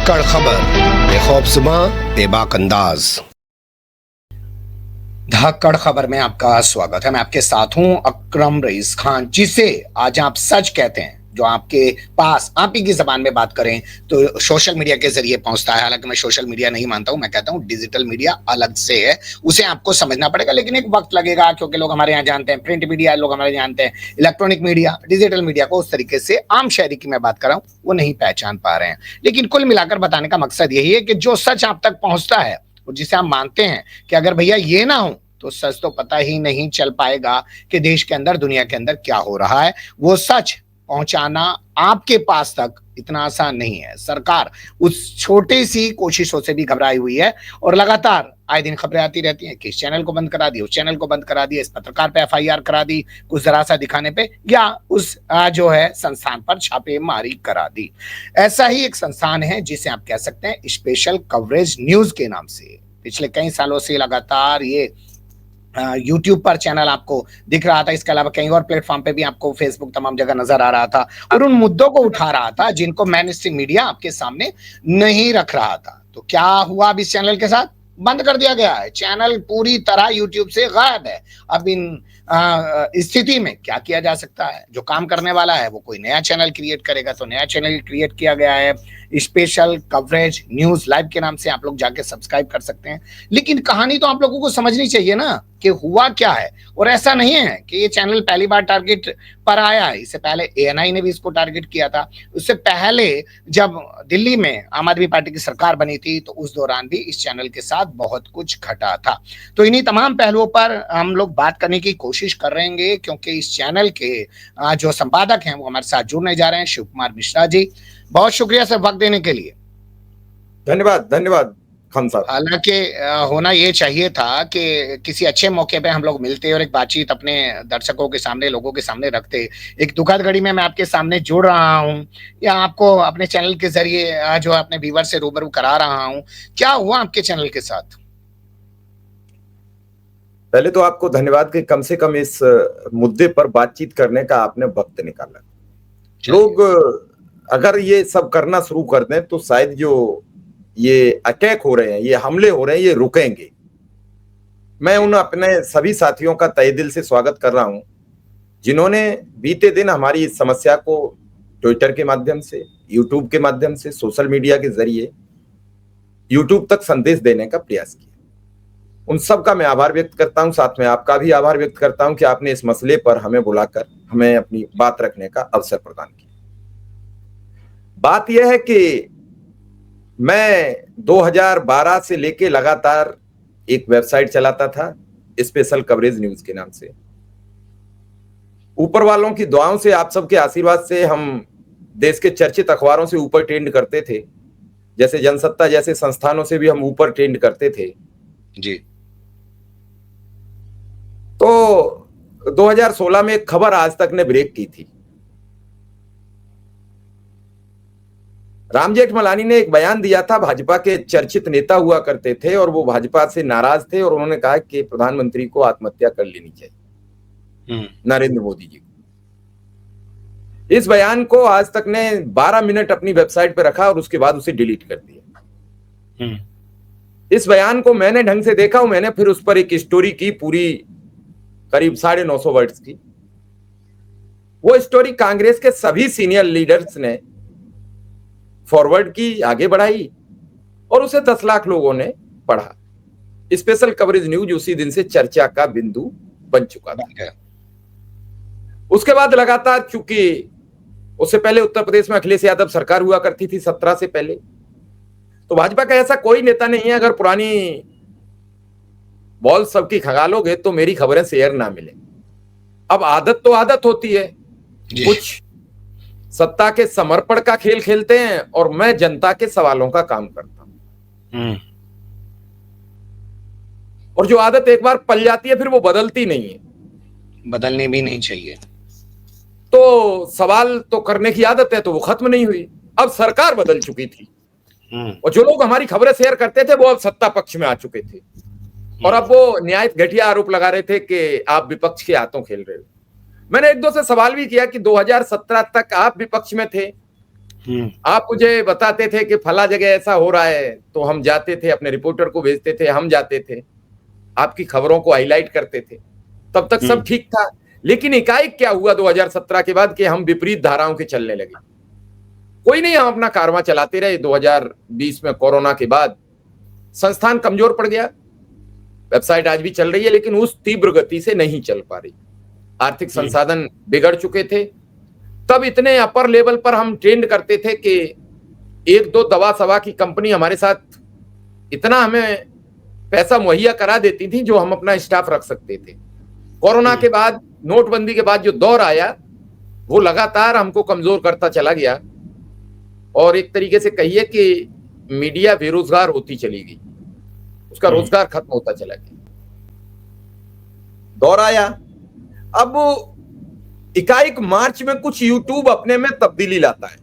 धाकड़ खबर, बेखौफज़ुबां, बेबाक अंदाज। धाकड़ खबर में आपका स्वागत है। मैं आपके साथ हूं अकरम रईस खान, जिसे आज आप सच कहते हैं, जो आपके पास आप ही की जबान में बात करें तो सोशल मीडिया के जरिए पहुंचता है। हालांकि मैं सोशल मीडिया नहीं मानता हूं, मैं कहता हूं डिजिटल मीडिया अलग से है, उसे आपको समझना पड़ेगा, लेकिन एक वक्त लगेगा, क्योंकि लोग हमारे यहाँ जानते हैं प्रिंट मीडिया, लोग हमारे जानते हैं इलेक्ट्रॉनिक मीडिया, डिजिटल मीडिया को उस तरीके से आम शहरी की मैं बात कर रहा हूं वो नहीं पहचान पा रहे हैं। लेकिन कुल मिलाकर बताने का मकसद यही है कि जो सच आप तक पहुंचता है और जिसे आप मानते हैं कि अगर भैया ये ना हो तो सच तो पता ही नहीं चल पाएगा कि देश के अंदर, दुनिया के अंदर क्या हो रहा है। वो सच पहुंचाना आपके पास तक इतना आसान नहीं है। सरकार उस छोटी सी कोशिशों से भी घबराई हुई है और लगातार आए दिन खबरें आती रहती हैं कि इस चैनल को बंद करा दिया, उस चैनल को बंद करा दिया, इस पत्रकार पे एफआईआर करा दी, कुछ जरा सा दिखाने पे, या उस जो है संस्थान पर छापेमारी करा दी। ऐसा ही एक संस्थान है जिसे आप कह सकते हैं स्पेशल कवरेज न्यूज के नाम से। पिछले कई सालों से लगातार ये यूट्यूब पर चैनल आपको दिख रहा था, इसके अलावा कई और प्लेटफॉर्म पे भी आपको, फेसबुक, तमाम जगह नजर आ रहा था और उन मुद्दों को उठा रहा था जिनको मेन स्ट्रीम मीडिया आपके सामने नहीं रख रहा था। तो क्या हुआ अब इस चैनल के साथ? बंद कर दिया गया है, चैनल पूरी तरह यूट्यूब से गायब है। अब इन स्थिति में क्या किया जा सकता है? जो काम करने वाला है वो कोई नया चैनल क्रिएट करेगा, तो नया चैनल क्रिएट किया गया है स्पेशल कवरेज न्यूज लाइव के नाम से। आप लोग जाके सब्सक्राइब कर सकते हैं, लेकिन कहानी तो आप लोगों को समझनी चाहिए ना कि हुआ क्या है। और ऐसा नहीं है कि ये चैनल पहली बार टारगेट पर आया है, इससे पहले एएनआई ने भी इसको टारगेट किया था। उससे पहले जब दिल्ली में आम आदमी पार्टी की सरकार बनी थी तो उस दौरान भी इस चैनल के साथ बहुत कुछ घटा था। तो इन्हीं तमाम पहलुओं पर हम लोग बात करने की कोशिश कर रहे हैं, क्योंकि इस चैनल के जो संपादक हैं वो हमारे साथ जुड़ने जा रहे हैं, शिव कुमार मिश्रा जी। बहुत शुक्रिया सर वक्त देने के लिए। धन्यवाद धन्यवाद खान साहब। हालांकि होना ये चाहिए था कि किसी अच्छे मौके पे हम लोग मिलते और एक बातचीत अपने दर्शकों के सामने, लोगों के सामने रखते। एक दुखद घड़ी में मैं आपके सामने जुड़ रहा हूँ या आपको अपने चैनल के जरिए जो अपने व्यूअर से रूबरू करा रहा हूँ। क्या हुआ आपके चैनल के साथ? पहले तो आपको धन्यवाद कि कम से कम इस मुद्दे पर बातचीत करने का आपने वक्त निकाला। लोग अगर ये सब करना शुरू कर दें तो शायद जो ये अटैक हो रहे हैं, ये हमले हो रहे हैं, ये रुकेंगे। मैं उन अपने सभी साथियों का तहे दिल से स्वागत कर रहा हूं जिन्होंने बीते दिन हमारी इस समस्या को ट्विटर के माध्यम से, यूट्यूब के माध्यम से, सोशल मीडिया के जरिए यूट्यूब तक संदेश देने का प्रयास किया। उन सब का मैं आभार व्यक्त करता हूं। साथ में आपका भी आभार व्यक्त करता हूं कि आपने इस मसले पर हमें बुलाकर हमें अपनी बात रखने का अवसर प्रदान किया। बात यह है कि मैं 2012 से लेके लगातार एक वेबसाइट चलाता था स्पेशल कवरेज न्यूज के नाम से। ऊपर वालों की दुआओं से, आप सबके आशीर्वाद से हम देश के चर्चित अखबारों से ऊपर ट्रेंड करते थे, जैसे जनसत्ता जैसे संस्थानों से भी हम ऊपर ट्रेंड करते थे जी। तो 2016 में एक खबर आज तक ने ब्रेक की थी। राम जेठमलानी ने एक बयान दिया था, भाजपा के चर्चित नेता हुआ करते थे और वो भाजपा से नाराज थे और उन्होंने कहा कि प्रधानमंत्री को आत्महत्या कर लेनी चाहिए, नरेंद्र मोदी जी को। इस बयान को आज तक ने 12 मिनट अपनी वेबसाइट पे रखा और उसके बाद उसे डिलीट कर दिया। इस बयान को मैंने ढंग से देखा और मैंने फिर उस पर एक स्टोरी की, पूरी करीब 950 वर्ड्स की। वो स्टोरी कांग्रेस के सभी सीनियर लीडर्स ने फॉरवर्ड की, आगे बढ़ाई और उसे 10 लाख लोगों ने पढ़ा। स्पेशल कवरेज न्यूज उसी दिन से चर्चा का बिंदु बन चुका था। उसके बाद लगातार, चूंकि उससे पहले उत्तर प्रदेश में अखिलेश यादव सरकार हुआ करती थी 17 से पहले, तो भाजपा का ऐसा कोई नेता नहीं है अगर पुरानी बॉल सबकी खंगालोगे तो मेरी खबरें शेयर ना मिले। अब आदत तो आदत होती है, कुछ सत्ता के समर्पण का खेल खेलते हैं और मैं जनता के सवालों का काम करता हूं। और जो आदत एक बार पल जाती है फिर वो बदलती नहीं है, बदलनी भी नहीं चाहिए। तो सवाल तो करने की आदत है तो वो खत्म नहीं हुई। अब सरकार बदल चुकी थी और जो लोग हमारी खबरें शेयर करते थे वो अब सत्ता पक्ष में आ चुके थे और अब वो न्यायिक घटिया आरोप लगा रहे थे कि आप विपक्ष के हाथों खेल रहे हो। मैंने एक दो से सवाल भी किया कि 2017 तक आप विपक्ष में थे, आप मुझे बताते थे कि फला जगह ऐसा हो रहा है, तो हम जाते थे, अपने रिपोर्टर को भेजते थे, हम जाते थे, आपकी खबरों को हाईलाइट करते थे, तब तक सब ठीक था। लेकिन एकाएक क्या हुआ 2017 के बाद कि हम विपरीत धाराओं के चलने लगे। कोई नहीं, हम अपना कारवां चलाते रहे। 2020 में कोरोना के बाद संस्थान कमजोर पड़ गया, वेबसाइट आज भी चल रही है लेकिन उस तीव्र गति से नहीं चल पा रही, आर्थिक संसाधन बिगड़ चुके थे। तब इतने अपर लेवल पर हम ट्रेंड करते थे कि एक दो दवा सवा की कंपनी हमारे साथ इतना हमें पैसा मुहैया करा देती थी जो हम अपना स्टाफ रख सकते थे। कोरोना के बाद, नोटबंदी के बाद जो दौर आया वो लगातार हमको कमजोर करता चला गया और एक तरीके से कहिए कि मीडिया बेरोजगार होती चली गई, उसका रोजगार खत्म होता चला गया। दौर आया, अब एकाएक मार्च में कुछ यूट्यूब अपने में तब्दीली लाता है।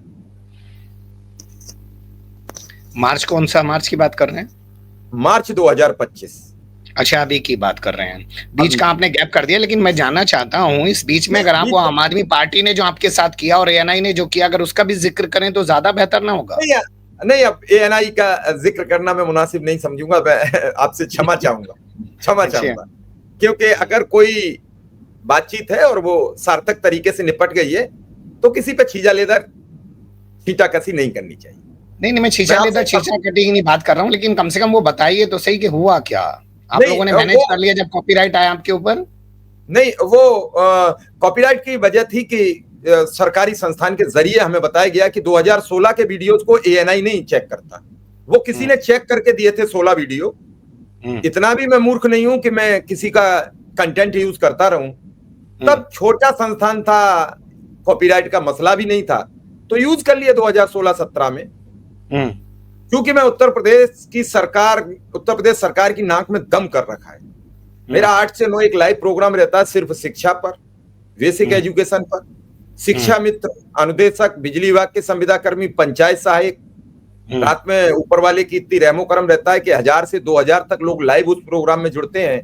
मार्च कौन सा मार्च की बात कर रहे हैं? मार्च 2025। अच्छा, अभी की बात कर रहे हैं। बीच का आपने गैप कर दिया, लेकिन मैं जानना चाहता हूं इस बीच में अगर आप वो आम आदमी पार्टी ने जो आपके साथ किया और एएनआई ने जो किया, अगर उसका भी जिक्र करें तो ज्यादा बेहतर ना होगा? नहीं, अब एएनआई का जिक्र करना मैं मुनासिब नहीं समझूंगा, मैं आपसे क्षमा चाहूंगा, क्योंकि अगर कोई बातचीत है और वो सार्थक तरीके से निपट गई है तो किसी पे छींटा-लेदर छींटाकशी नहीं करनी चाहिए। नहीं, मैं छींटा-लेदर छींटा-कटी की नहीं बात कर रहा हूँ, लेकिन कम से कम वो बताइए तो सही कि हुआ क्या? आप लोगों ने मैनेज कर लिया जब कॉपीराइट आया आपके ऊपर? नहीं, वो कॉपीराइट की वजह थी कि सरकारी संस्थान के जरिए हमें बताया गया कि 2016 के वीडियोस को एएनआई नहीं चेक करता, वो किसी ने चेक करके दिए थे 16 वीडियो। इतना भी मैं मूर्ख नहीं हूं कि मैं किसी का कंटेंट यूज करता रहूं। तब छोटा संस्थान था, कॉपीराइट का मसला भी नहीं था, तो यूज कर लिए 2016-17 में। क्योंकि मैं उत्तर प्रदेश सरकार की नाक में दम कर रखा है। मेरा 8 से 9 एक लाइव प्रोग्राम रहता है सिर्फ शिक्षा पर, बेसिक एजुकेशन पर। शिक्षा मित्र, अनुदेशक, बिजली विभाग के संविदा कर्मी, पंचायत सहायक, रात में ऊपर वाले की इतनी रहमो करम रहता है कि 1000 से 2000 तक लोग लाइव उस प्रोग्राम में जुड़ते हैं।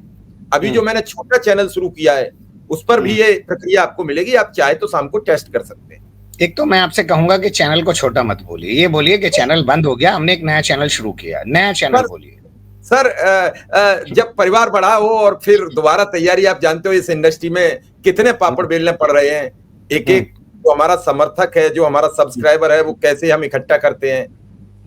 अभी जो मैंने छोटा चैनल शुरू किया है उस पर भी ये प्रक्रिया आपको मिलेगी, आप चाहे तो शाम को टेस्ट कर सकते हैं। एक तो मैं आपसे कहूंगा कि चैनल को छोटा मत बोलिए, ये बोलिए कि चैनल बंद हो गया, हमने एक नया चैनल शुरू किया। नया चैनल बोलिए सर। जब परिवार बड़ा हो और फिर दोबारा तैयारी, आप जानते हो इस इंडस्ट्री में कितने पापड़ बेलने पड़ रहे हैं। एक एक जो हमारा समर्थक है, जो हमारा सब्सक्राइबर है, वो कैसे हम इकट्ठा करते हैं,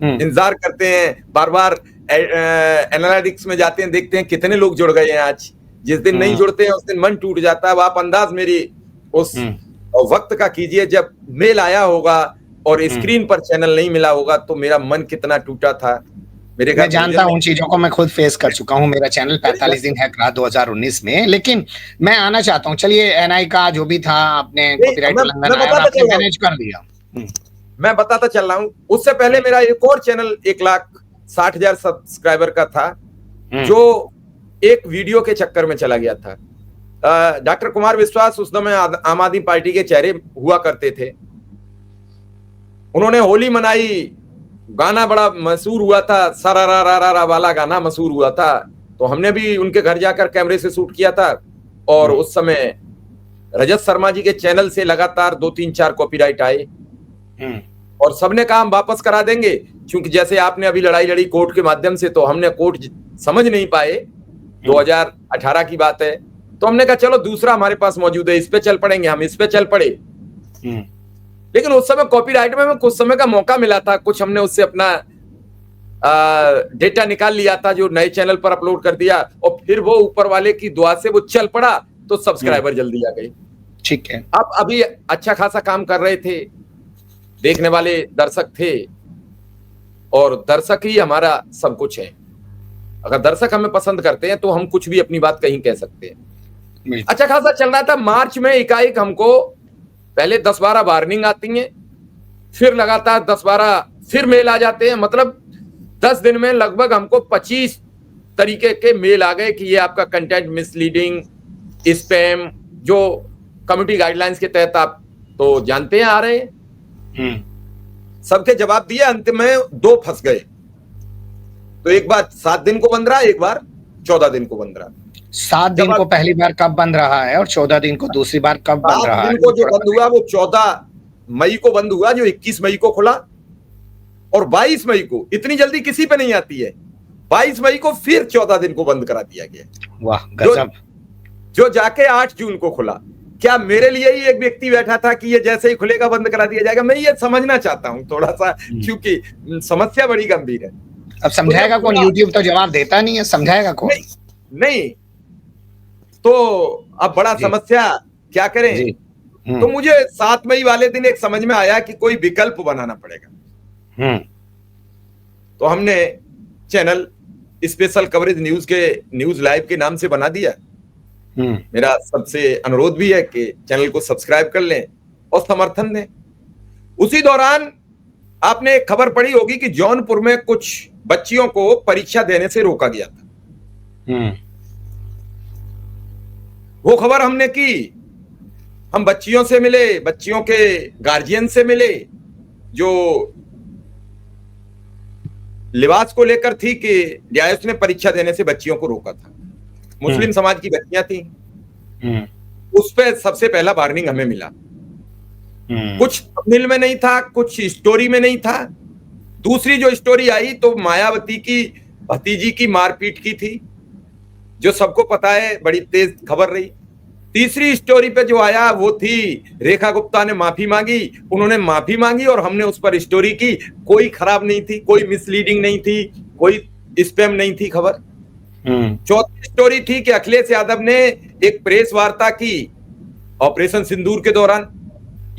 इंतजार करते हैं, बार बार एनालिटिक्स में जाते हैं, देखते हैं कितने लोग जुड़ गए हैं। आज जिस दिन नहीं जुड़ते हैं उस दिन मन टूट जाता है। अब आप अंदाज मेरी उस वक्त का कीजिए जब मेल आया होगा और स्क्रीन पर चैनल नहीं मिला होगा तो मेरा मन कितना टूटा था। मैं जानता हूं, चीजों को मैं खुद फेस कर चुका हूं। मेरा चैनल 45 दिन हैक रहा 2019 में। लेकिन मैं आना चाहता हूं, चलिए एएनआई का जो भी था, आपने कॉपीराइट उल्लंघन आया, आपने मैनेज कर दिया। मैं बताता चल रहा हूं, उससे पहले मेरा एक और चैनल 1,60,000 सब्सक्राइबर का था जो एक वीडियो के चक्कर में चला गया था। डॉक्टर कुमार विश्वास उस समय आम आदमी पार्टी के चेहरे हुआ करते थे। उन्होंने होली मनाई, गाना बड़ा मशहूर हुआ था, सरारा वाला गाना मशहूर हुआ था, तो हमने भी उनके घर जाकर कैमरे से शूट किया था। और उस समय रजत शर्मा जी के चैनल से लगातार 2-3-4 कॉपीराइट आए और सबने कहा हम वापस करा देंगे, क्योंकि जैसे आपने अभी लड़ाई लड़ी कोर्ट के माध्यम से, तो हमने कोर्ट समझ नहीं पाए। 2018 की बात है, तो हमने कहा चलो दूसरा हमारे पास मौजूद है, इस पे चल पड़ेंगे। हम इस पे चल पड़े। लेकिन उस समय कॉपीराइट में कुछ समय का मौका मिला था, कुछ हमने उससे अपना डेटा निकाल लिया था जो नए चैनल पर अपलोड कर दिया, और फिर वो ऊपर वाले की दुआ से वो चल पड़ा तो सब्सक्राइबर जल्दी आ गए। ठीक है, अब अभी अच्छा खासा काम कर रहे थे, देखने वाले दर्शक थे, और दर्शक ही हमारा सब कुछ है। अगर दर्शक हमें पसंद करते हैं तो हम कुछ भी अपनी बात कहीं कह सकते हैं। अच्छा खासा चल रहा था। मार्च में एकाएक हमको पहले 10-12 वार्निंग आती हैं, फिर लगातार 10-12 फिर मेल आ जाते हैं। मतलब 10 दिन में लगभग हमको 25 तरीके के मेल आ गए कि ये आपका कंटेंट मिसलीडिंग, स्पैम, जो कम्युनिटी गाइडलाइंस के तहत आप तो जानते हैं आ रहे हैं। सबके जवाब दिए, अंत में 2 फंस गए। तो एक बार 7 दिन को बंद रहा, एक बार 14 दिन को बंद रहा। 7 दिन को पहली बार कब बंद रहा है और 14 दिन को दूसरी बार कब बंद रहा है? को जो बंद हुआ वो 14 मई को बंद हुआ, जो 21 मई को खुला, और 22 मई को, इतनी जल्दी किसी पे नहीं आती है, 22 मई को फिर 14 दिन को बंद करा दिया गया। वाह गजब। जो जाके 8 जून को खुला। क्या मेरे लिए ही एक व्यक्ति बैठा था कि ये जैसे ही खुलेगा बंद करा दिया जाएगा? मैं ये समझना चाहता हूं थोड़ा सा, क्योंकि समस्या बड़ी गंभीर है। अब समझाएगा कौन? यूट्यूब तो जवाब देता नहीं है, समझाएगा कौन? नहीं तो अब बड़ा समस्या, क्या करें? तो मुझे 7 मई वाले दिन एक समझ में आया कि कोई विकल्प बनाना पड़ेगा। तो हमने चैनल स्पेशल कवरेज न्यूज के न्यूज लाइव के नाम से बना दिया। मेरा सबसे अनुरोध भी है कि चैनल को सब्सक्राइब कर लें और समर्थन दें। उसी दौरान आपने एक खबर पढ़ी होगी कि जौनपुर में कुछ बच्चियों को परीक्षा देने से रोका गया था। वो खबर हमने की, हम बच्चियों से मिले, बच्चियों के गार्जियन से मिले, जो लिबास को लेकर थी कि न्यायालय ने परीक्षा देने से बच्चियों को रोका था। मुस्लिम समाज की बच्चियां थी, उस पे सबसे पहला वार्निंग हमें मिला। कुछ थंबनेल में नहीं था, कुछ स्टोरी में नहीं था। दूसरी जो स्टोरी आई तो मायावती की भतीजी की मारपीट की थी, जो सबको पता है, बड़ी तेज खबर रही। तीसरी स्टोरी पे जो आया वो थी रेखा गुप्ता ने माफी मांगी, उन्होंने माफी मांगी और हमने उस पर स्टोरी की। कोई खराब नहीं थी, कोई मिसलीडिंग नहीं थी, कोई स्पैम नहीं थी खबर। चौथी स्टोरी थी कि अखिलेश यादव ने एक प्रेस वार्ता की ऑपरेशन सिंदूर के दौरान।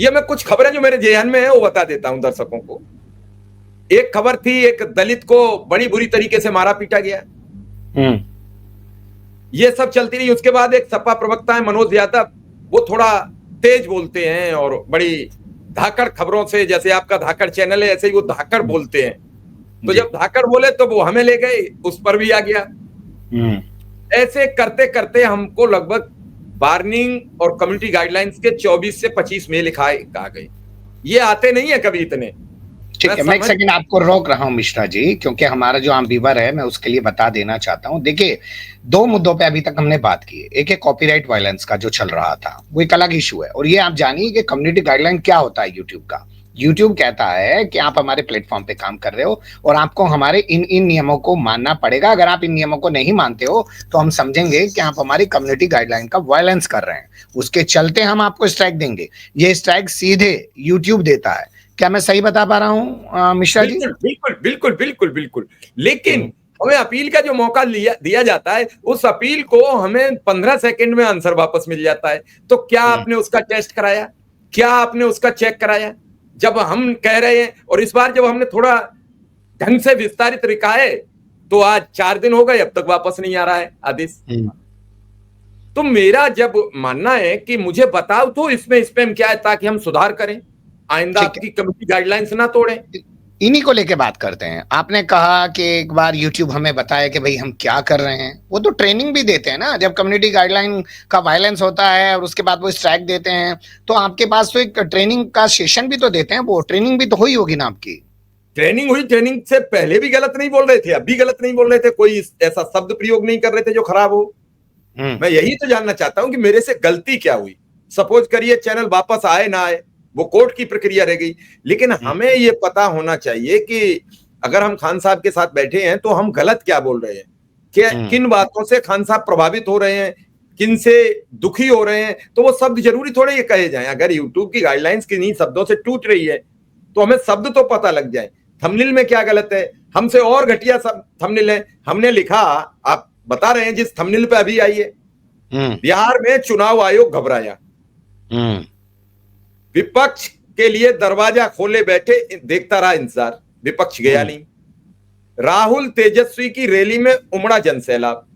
ये मैं कुछ खबरें जो मेरे जेहन में है वो बता देता हूं दर्शकों को। एक खबर थी, एक दलित को बड़ी बुरी तरीके से मारा पीटा गया। ये सब चलती रही। उसके बाद एक सपा प्रवक्ता है मनोज यादव, वो थोड़ा तेज बोलते हैं और बड़ी धाकड़ खबरों से, जैसे आपका धाकड़ चैनल है ऐसे ही वो धाकड़ बोलते हैं। तो जब धाकड़ बोले तो वो हमें ले गए, उस पर भी आ गया। ऐसे करते करते हमको लगभग वार्निंग और कम्युनिटी गाइडलाइंस के 24 से 25 में लिखाए आ गए। ये आते नहीं है कभी इतने। ठीक है, मैं एक सेकंड आपको रोक रहा हूं मिश्रा जी, क्योंकि हमारा जो आम व्यूअर है, मैं उसके लिए बता देना चाहता हूं। देखिए, 2 मुद्दों पे अभी तक हमने बात की है। एक है कॉपीराइट वायलेंस का जो चल रहा था, वो एक अलग इशू है। और ये आप जानिए कि कम्युनिटी गाइडलाइन क्या होता है यूट्यूब का। यूट्यूब कहता है कि आप हमारे प्लेटफॉर्म पे काम कर रहे हो और आपको हमारे इन नियमों को मानना पड़ेगा। अगर आप इन नियमों को नहीं मानते हो तो हम समझेंगे कि आप हमारी कम्युनिटी गाइडलाइन का वायलेंस कर रहे हैं। उसके चलते हम आपको स्ट्राइक देंगे। ये स्ट्राइक सीधे यूट्यूब देता है। क्या मैं सही बता पा रहा हूँ मिश्रा जी? बिल्कुल बिल्कुल बिल्कुल बिल्कुल। लेकिन हमें अपील का जो मौका दिया जाता है, उस अपील को हमें 15 सेकंड में आंसर वापस मिल जाता है। तो क्या आपने उसका टेस्ट कराया? क्या आपने उसका चेक कराया? जब हम कह रहे हैं, और इस बार जब हमने थोड़ा ढंग से विस्तारित लिखा है, तो आज 4 दिन हो गए, अब तक वापस नहीं आ रहा है आदेश। तो मेरा जब मानना है कि मुझे बताओ तो इसमें स्पैम क्या है, ताकि हम सुधार करें, आइंदा आपकी कम्युनिटी गाइडलाइंस ना तोड़ें। इन्हीं को लेके बात करते हैं। आपने कहा कि एक बार YouTube हमें बताया कि भाई हम क्या कर रहे हैं। वो तो ट्रेनिंग भी देते हैं ना, जब कम्युनिटी गाइडलाइन का वायलेंस होता है और उसके बाद वो स्ट्राइक देते हैं, तो आपके पास तो एक ट्रेनिंग का सेशन भी तो देते हैं। वो ट्रेनिंग भी तो हुई होगी ना आपकी? ट्रेनिंग हुई। ट्रेनिंग से पहले भी गलत नहीं बोल रहे थे, अब भी गलत नहीं बोल रहे थे, कोई ऐसा शब्द प्रयोग नहीं कर रहे थे जो खराब हो। मैं यही तो जानना चाहता हूं कि मेरे से गलती क्या हुई। सपोज करिए चैनल वापस आए ना आए, वो कोर्ट की प्रक्रिया रह गई। लेकिन हमें ये पता होना चाहिए कि अगर हम खान साहब के साथ बैठे हैं तो हम गलत क्या बोल रहे हैं, क्या किन बातों से खान साहब प्रभावित हो रहे हैं, किन से दुखी हो रहे हैं। तो वो शब्द जरूरी थोड़े ये कहे जाएं। अगर यूट्यूब की गाइडलाइंस किन्हीं शब्दों से टूट रही है तो हमें शब्द तो पता लग जाए। थंबनेल में क्या गलत है, हमसे और घटिया सब थंबनेल है। हमने लिखा, आप बता रहे हैं जिस थंबनेल पे अभी आई है, बिहार में चुनाव आयोग घबराया, विपक्ष के लिए दरवाजा खोले बैठे, देखता रहा इंतजार, विपक्ष गया नहीं। राहुल तेजस्वी की रैली में उमड़ा जनसैलाब।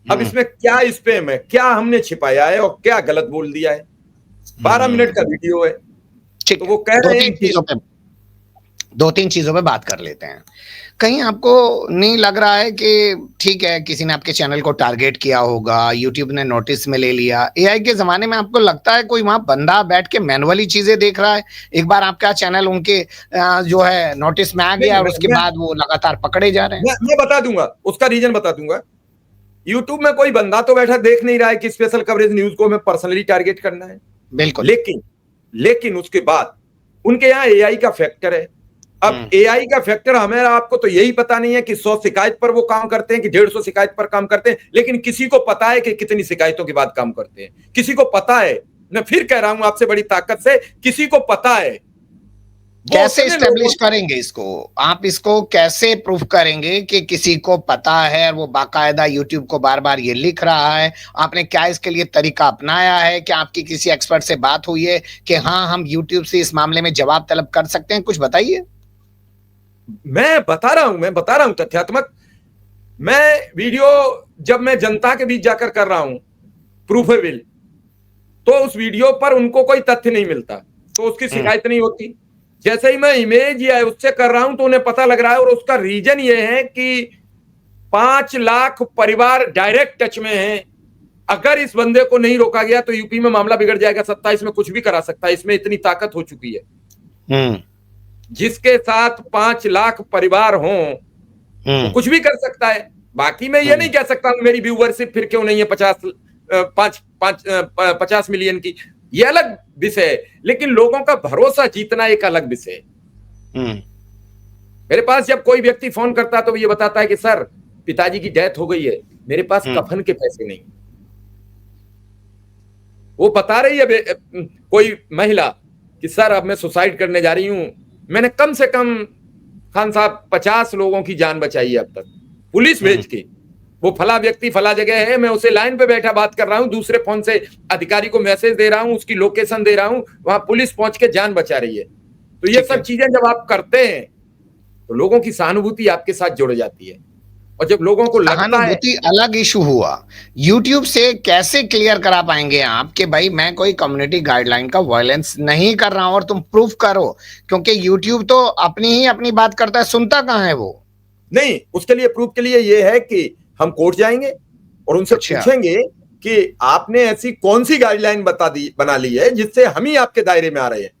अब इसमें क्या स्पैम है, क्या हमने छिपाया है और क्या गलत बोल दिया है? 12 मिनट का वीडियो है। तो वो कह रहे हैं कि 2-3 चीजों पे बात कर लेते हैं। कहीं आपको नहीं लग रहा है कि ठीक है, किसी ने आपके चैनल को टारगेट किया होगा, यूट्यूब ने नोटिस में ले लिया? एआई के जमाने में आपको लगता है कोई वहां बंदा बैठ के मैनुअली चीजें देख रहा है? एक बार आपका चैनल उनके जो है नोटिस में आ गया और उसके बाद वो लगातार पकड़े जा रहे हैं। मैं बता दूंगा, उसका रीजन बता दूंगा। यूट्यूब में कोई बंदा तो बैठा देख नहीं रहा है कि स्पेशल कवरेज न्यूज को हमें पर्सनली टारगेट करना है। बिल्कुल। लेकिन उसके बाद उनके यहाँ एआई का फैक्टर है। अब एआई का फैक्टर हमें आपको तो यही पता नहीं है कि 100 शिकायत पर वो काम करते हैं कि 150 शिकायत पर काम करते हैं, लेकिन किसी को पता है कि कितनी शिकायतों के बाद काम करते हैं, किसी को पता है। मैं फिर कह रहा हूं आपसे बड़ी ताकत से, किसी को पता है। कैसे एस्टेब्लिश करेंगे इसको? आप इसको कैसे प्रूफ करेंगे कि किसी को पता है, वो बाकायदा यूट्यूब को बार बार ये लिख रहा है? आपने क्या इसके लिए तरीका अपनाया है? क्या आपकी किसी एक्सपर्ट से बात हुई है कि हाँ हम यूट्यूब से इस मामले में जवाब तलब कर सकते हैं? कुछ बताइए। मैं बता रहा हूं तथ्यात्मक। मैं वीडियो जब मैं जनता के बीच जाकर कर रहा हूं प्रूफेबल, तो उस वीडियो पर उनको कोई तथ्य नहीं मिलता तो उसकी शिकायत नहीं होती। जैसे ही मैं इमेज या उससे कर रहा हूं तो उन्हें पता लग रहा है, और उसका रीजन ये है कि 5 लाख परिवार डायरेक्ट टच में हैं। अगर इस बंदे को नहीं रोका गया तो यूपी में मामला बिगड़ जाएगा, 27 में कुछ भी करा सकता है। इसमें इतनी ताकत हो चुकी है। जिसके साथ 5 लाख परिवार हों वो कुछ भी कर सकता है। बाकी मैं ये नहीं कह सकता हूं मेरी व्यूअरशिप फिर क्यों नहीं है 50 मिलियन की, ये अलग विषय है, लेकिन लोगों का भरोसा जीतना एक अलग विषय है। मेरे पास जब कोई व्यक्ति फोन करता तो ये बताता है कि सर पिताजी की डेथ हो गई है, मेरे पास कफन के पैसे नहीं। वो बता रही है कोई महिला कि सर अब मैं सुसाइड करने जा रही हूं, मैंने कम से कम खान साहब 50 लोगों की जान बचाई है अब तक, पुलिस भेज के। वो फला व्यक्ति फला जगह है, मैं उसे लाइन पे बैठा बात कर रहा हूं, दूसरे फोन से अधिकारी को मैसेज दे रहा हूं, उसकी लोकेशन दे रहा हूं, वहां पुलिस पहुंच के जान बचा रही है। तो ये सब चीजें जब आप करते हैं तो लोगों की सहानुभूति आपके साथ जुड़ जाती है। और जब लोगों को लगता है अलग इशू हुआ, यूट्यूब से कैसे क्लियर करा पाएंगे आप कि भाई मैं कोई कम्युनिटी गाइडलाइन का वायलेंस नहीं कर रहा हूं और तुम प्रूफ करो? क्योंकि यूट्यूब तो अपनी बात करता है, सुनता कहां है वो? नहीं, उसके लिए प्रूफ के लिए ये है कि हम कोर्ट जाएंगे और उनसे पूछेंगे कि आपने ऐसी कौन सी गाइडलाइन बना ली है जिससे हम ही आपके दायरे में आ रहे हैं,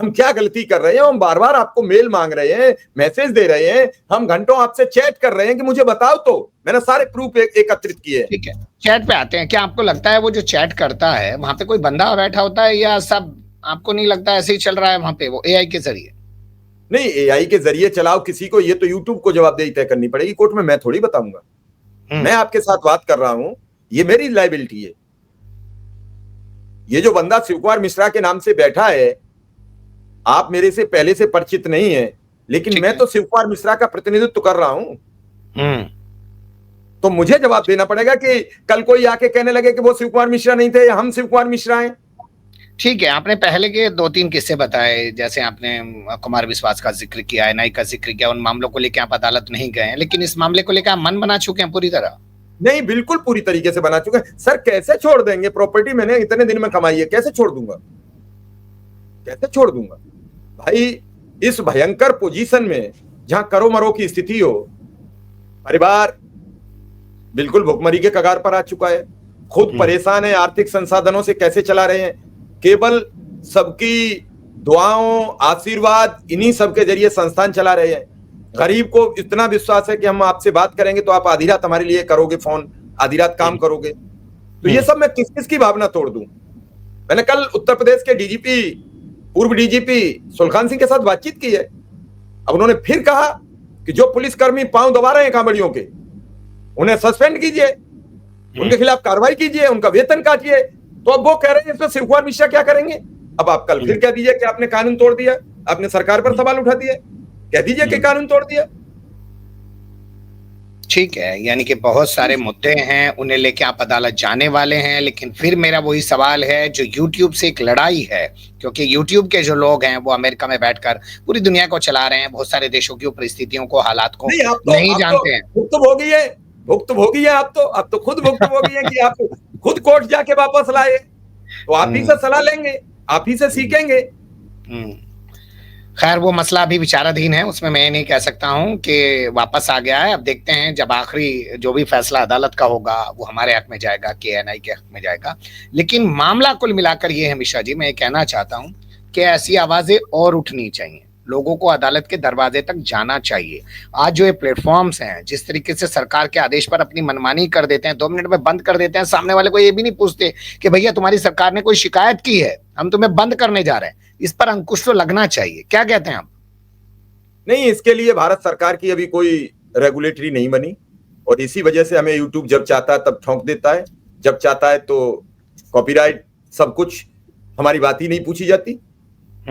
हम क्या गलती कर रहे हैं, हम बार बार आपको मेल मांग रहे हैं, मैसेज दे रहे हैं, हम घंटों आपसे चैट कर रहे हैं कि मुझे बताओ। तो मैंने सारे प्रूफ एकत्रित किए। ठीक है, चैट पे आते हैं। क्या आपको लगता है वो जो चैट करता है वहां पे कोई बंदा बैठा होता है, या सब आपको नहीं लगता ऐसे ही चल रहा है वहां पे वो एआई के जरिए? नहीं, एआई के जरिए चलाओ किसी को, ये तो यूट्यूब को जवाबदेही तय करनी पड़ेगी कोर्ट में, मैं थोड़ी बताऊंगा। मैं आपके साथ बात कर रहा हूं, ये मेरी लायबिलिटी है। ये जो बंदा शिव कुमार मिश्रा के नाम से बैठा है, आप मेरे से पहले से परिचित नहीं है, लेकिन मैं तो शिव कुमार मिश्रा का प्रतिनिधित्व कर रहा हूं। तो मुझे जवाब देना पड़ेगा कि कल कोई आके कहने लगे कि वो शिव कुमार मिश्रा नहीं थे, हम शिव कुमार मिश्रा हैं। ठीक है, आपने पहले के 2-3 किस्से बताए, जैसे आपने कुमार विश्वास का जिक्र किया, एनआई का जिक्र किया, उन मामलों को लेकर आप अदालत नहीं गए हैं, लेकिन इस मामले को लेकर आप मन बना चुके हैं पूरी तरह? नहीं, बिल्कुल पूरी तरीके से बना चुके हैं। सर कैसे छोड़ देंगे? प्रॉपर्टी मैंने इतने दिन में कमाई है, कैसे छोड़ दूंगा? कैसे छोड़ दूंगा भाई? इस भयंकर पोजीशन में जहां करो मरो की स्थिति हो, परिवार बिल्कुल भुखमरी के कगार पर आ चुका है, खुद परेशान है, आर्थिक संसाधनों से कैसे चला रहे हैं, केवल सबकी दुआओं आशीर्वाद इन्हीं सबके जरिए संस्थान चला रहे हैं। गरीब को इतना विश्वास है कि हम आपसे बात करेंगे तो आप आधी रात हमारे लिए करोगे फोन, आधी रात काम करोगे। तो ये सब मैं किस किस की भावना तोड़ दूं? मैंने कल उत्तर प्रदेश के डीजीपी, पूर्व डीजीपी सुलखान सिंह के साथ बातचीत की है। अब उन्होंने फिर कहा कि जो पुलिसकर्मी पांव दबा रहे हैं कांवड़ियों के, उन्हें सस्पेंड कीजिए, उनके खिलाफ कार्रवाई कीजिए, उनका वेतन काटिए। तो अब वो कह रहे हैं इसमें शिव कुमार मिश्रा क्या करेंगे? अब आप कल फिर कह दीजिए कि आपने कानून तोड़ दिया, आपने सरकार पर सवाल उठा दिया, कह दीजिए कि कानून तोड़ दिया। ठीक है, यानी कि बहुत सारे मुद्दे हैं, उन्हें लेके आप अदालत जाने वाले हैं, लेकिन फिर मेरा वही सवाल है जो यूट्यूब से एक लड़ाई है, क्योंकि यूट्यूब के जो लोग हैं वो अमेरिका में बैठकर पूरी दुनिया को चला रहे हैं, बहुत सारे देशों की परिस्थितियों को, हालात को नहीं जानते हैं। भुक्तभोगी है, भुक्तभोगी है आप तो खुद भुक्तभोगी है कि आप खुद कोर्ट जाके वापस लाए। तो आप ही से सलाह लेंगे, आप ही से सीखेंगे। खैर वो मसला अभी विचाराधीन है, उसमें मैं नहीं कह सकता हूं कि वापस आ गया है। अब देखते हैं, जब आखिरी जो भी फैसला अदालत का होगा वो हमारे हक में जाएगा कि एनआई के हक में जाएगा। लेकिन मामला कुल मिलाकर ये है मिश्रा जी, मैं ये कहना चाहता हूं कि ऐसी आवाजें और उठनी चाहिए, लोगों को अदालत के दरवाजे तक जाना चाहिए। आज जो ये प्लेटफॉर्म्स हैं, जिस तरीके से सरकार के आदेश पर अपनी मनमानी कर देते हैं, 2 मिनट में बंद कर देते हैं, सामने वाले को ये भी नहीं पूछते कि भैया तुम्हारी सरकार ने कोई शिकायत की है, हम तुम्हें बंद करने जा रहे हैं, इस पर अंकुश तो लगना चाहिए। क्या कहते हैं आप? नहीं, इसके लिए भारत सरकार की अभी कोई रेगुलेटरी नहीं बनी और इसी वजह से हमें यूट्यूब जब चाहता है तब ठोंक देता है, जब चाहता है तो कॉपीराइट सब कुछ, हमारी बात ही नहीं पूछी जाती।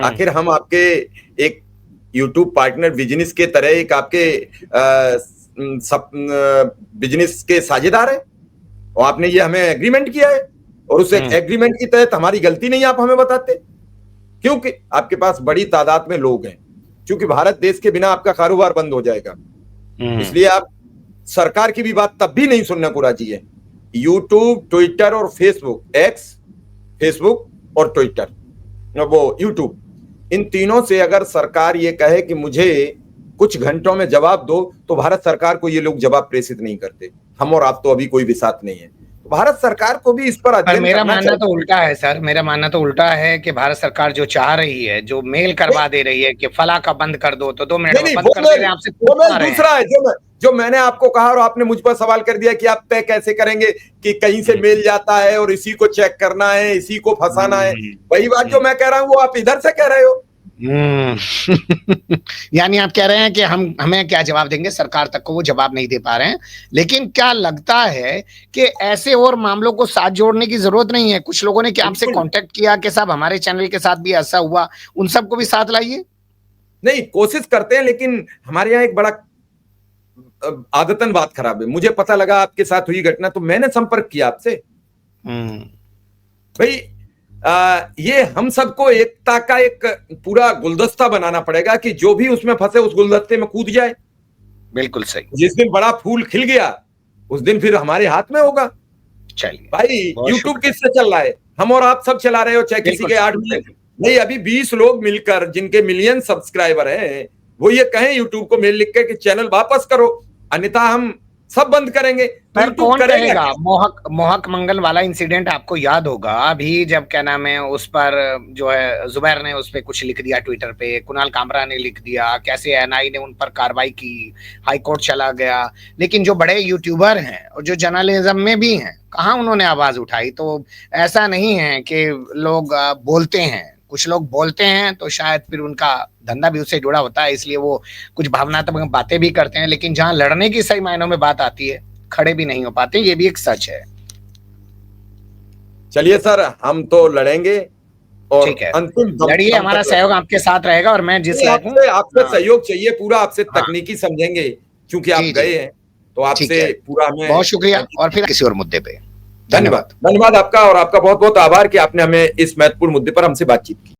आखिर हम आपके एक यूट्यूब पार्टनर बिजनेस के तरह एक आपके बिजनेस के साझेदार है और आपने ये हमें एग्रीमेंट किया है और उस एग्रीमेंट की तहत हमारी गलती नहीं आप हमें बताते, क्योंकि आपके पास बड़ी तादाद में लोग हैं, क्योंकि भारत देश के बिना आपका कारोबार बंद हो जाएगा। इसलिए आप सरकार की भी बात तब भी नहीं सुनने को राजी है। यूट्यूब, ट्विटर और फेसबुक, एक्स, फेसबुक और ट्विटर, वो यूट्यूब, इन तीनों से अगर सरकार ये कहे कि मुझे कुछ घंटों में जवाब दो, तो भारत सरकार को ये लोग जवाब प्रेषित नहीं करते। हम और आप तो अभी कोई भी साथ नहीं है, तो भारत सरकार को भी इस पर अध्ययन मेरा करना मानना तो उल्टा है सर, मेरा मानना तो उल्टा है कि भारत सरकार जो चाह रही है, जो मेल करवा दे रही है कि फला का बंद कर दो, तो 2 मिनट में बंद कर दे रहे हैं, आपसे वो मेल दूसरा है जो मैंने आपको कहा और आपने मुझ पर सवाल कर दिया कि आप तय कैसे करेंगे कि कहीं से मेल जाता है और इसी को चेक करना है, इसी को फंसाना है। वही बात जो मैं कह रहा हूं वो आप इधर से कह रहे हो। यानी आप कह रहे हैं कि हमें क्या जवाब देंगे, सरकार तक को वो जवाब नहीं दे पा रहे हैं। लेकिन क्या लगता है कि ऐसे और मामलों को साथ जोड़ने की जरूरत नहीं है? कुछ लोगों ने क्या आपसे कांटेक्ट किया कि साहब हमारे चैनल के साथ भी ऐसा हुआ, उन सबको भी साथ लाइए? नहीं, कोशिश करते हैं, लेकिन हमारे यहाँ एक बड़ा आदतन बात खराब है। मुझे पता लगा आपके साथ हुई घटना तो मैंने संपर्क किया आपसे। भाई ये हम सबको एकता का एक पूरा गुलदस्ता बनाना पड़ेगा कि जो भी उसमें फंसे उस गुलदस्ते में कूद जाए। बिल्कुल सही। जिस दिन बड़ा फूल खिल गया उस दिन फिर हमारे हाथ में होगा। चलिए भाई, यूट्यूब किससे चल रहा है? हम और आप सब चला रहे हो, चाहे किसी के 8 मिलियन नहीं, अभी 20 लोग मिलकर जिनके मिलियन सब्सक्राइबर हैं वो ये कहें यूट्यूब को मेल लिख के कि चैनल वापस करो, अन्यथा हम सब बंद करेंगे। पर कौन करेगा? मोहक मंगल वाला इंसिडेंट आपको याद होगा, अभी जब क्या नाम है उस पर जो है जुबैर ने उस पे कुछ लिख दिया, ट्विटर पे कुणाल कामरा ने लिख दिया, कैसे एनआई ने उन पर कार्रवाई की, हाई कोर्ट चला गया। लेकिन जो बड़े यूट्यूबर हैं और जो जर्नलिज्म में भी हैं, कहाँ उन्होंने आवाज उठाई? तो ऐसा नहीं है कि लोग बोलते हैं, कुछ लोग बोलते हैं तो शायद फिर उनका धंधा भी उससे जुड़ा होता है, इसलिए वो कुछ भावनात्मक बातें भी करते हैं, लेकिन जहां लड़ने की सही मायनों में बात आती है खड़े भी नहीं हो पाते। ये भी एक सच है। चलिए सर, हम तो लड़ेंगे और अंतिम लड़िए, हमारा सहयोग आपके साथ रहेगा। और मैं जिस आपसे सहयोग चाहिए पूरा, आपसे तकनीकी समझेंगे क्योंकि आप गए हैं, तो आपसे पूरा हमें बहुत शुक्रिया। और फिर किसी और मुद्दे पे धन्यवाद आपका, और आपका बहुत बहुत आभार कि आपने हमें इस महत्वपूर्ण मुद्दे पर हमसे बातचीत की।